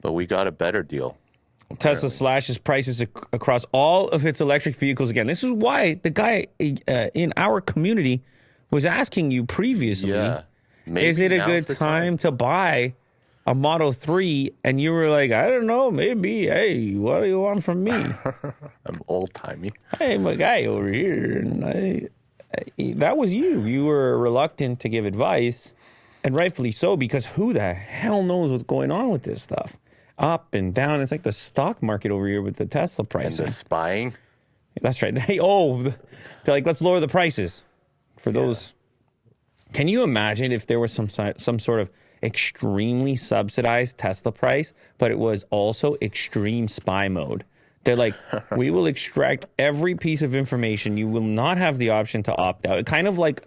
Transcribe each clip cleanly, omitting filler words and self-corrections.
But we got a better deal. Tesla slashes prices across all of its electric vehicles again. This is why the guy in our community was asking you previously, is it a good time to buy a Model 3? And you were like, I don't know, maybe. Hey, what do you want from me? I'm old-timey. Hey, my guy over here. And that was you. You were reluctant to give advice, and rightfully so, because who the hell knows what's going on with this stuff? Up and down. It's like the stock market over here with the Tesla price. And the spying. That's right. They're like, let's lower the prices for those. Can you imagine if there was some sort of extremely subsidized Tesla price, but it was also extreme spy mode? They're like, we will extract every piece of information. You will not have the option to opt out. Kind of like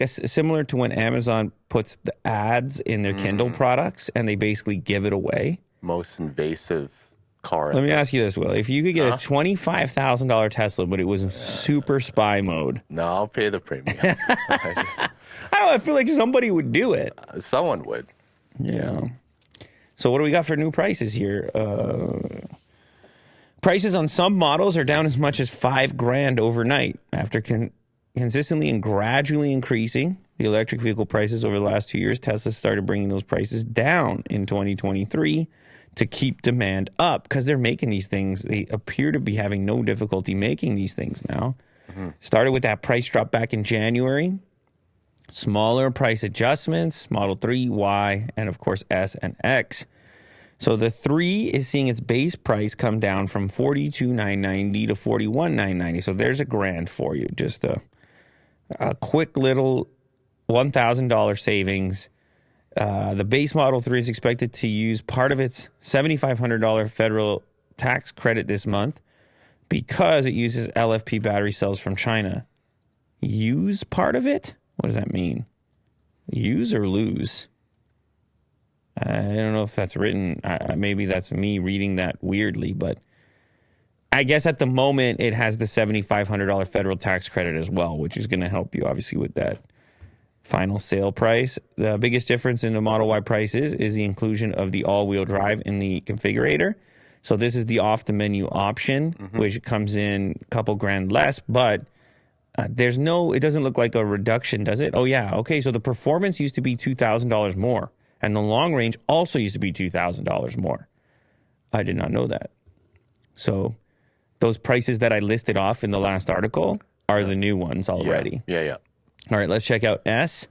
similar to when Amazon puts the ads in their Kindle products and they basically give it away. Most invasive car. Let me ask you this, Will. If you could get a $25,000 Tesla, but it was in super spy mode. No, I'll pay the premium. I feel like somebody would do it. Someone would. Yeah. So what do we got for new prices here? Prices on some models are down as much as $5,000 overnight after consistently and gradually increasing the electric vehicle prices over the last 2 years. Tesla started bringing those prices down in 2023 to keep demand up because they're making these things. They appear to be having no difficulty making these things now. Started with that price drop back in January. Smaller price adjustments, Model 3, Y, and of course S and X. So the 3 is seeing its base price come down from $42,990 to $41,990. So there's $1,000 for you. Just a quick little $1,000 savings. The base Model 3 is expected to use part of its $7,500 federal tax credit this month because it uses LFP battery cells from China. Use part of it? What does that mean? Use or lose? I don't know if that's written. Maybe that's me reading that weirdly, but I guess at the moment it has the $7,500 federal tax credit as well, which is going to help you obviously with that final sale price. The biggest difference in the Model Y prices is the inclusion of the all-wheel drive in the configurator. So this is the off-the-menu option, which comes in a couple grand less, but it doesn't look like a reduction, does it? Oh, yeah. Okay, so the performance used to be $2,000 more, and the long range also used to be $2,000 more. I did not know that. So those prices that I listed off in the last article are the new ones already. Yeah. All right, let's check out S.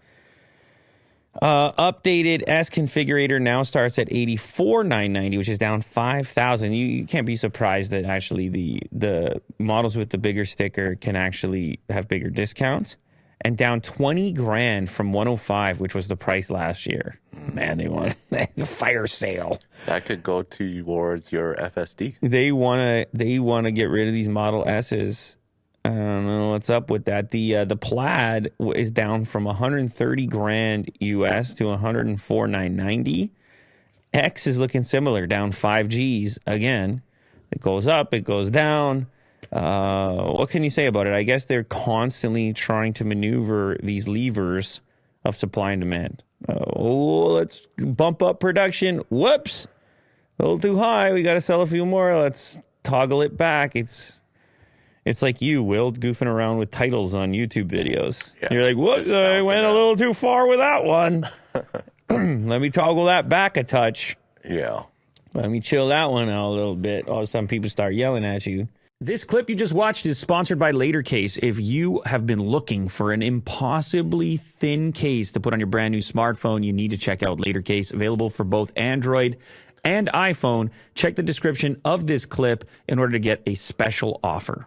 Updated S configurator now starts at $84,990, which is down $5,000. You can't be surprised that actually the models with the bigger sticker can actually have bigger discounts, and down $20,000 from $105,000, which was the price last year. Man, they want the fire sale. That could go towards your FSD. They want to get rid of these Model S's. I don't know what's up with that. The Plaid is down from $130,000 US to $104,990. X is looking similar, down 5 Gs again. It goes up, it goes down. What can you say about it? I guess they're constantly trying to maneuver these levers of supply and demand. Let's bump up production. Whoops, a little too high. We got to sell a few more. Let's toggle it back. It's like you, Will, goofing around with titles on YouTube videos. Yeah, you're like, whoops, I went a little too far with that one. Let me toggle that back a touch. Yeah. Let me chill that one out a little bit. All of a sudden, people start yelling at you. This clip you just watched is sponsored by LaterCase. If you have been looking for an impossibly thin case to put on your brand new smartphone, you need to check out LaterCase, available for both Android and iPhone. Check the description of this clip in order to get a special offer.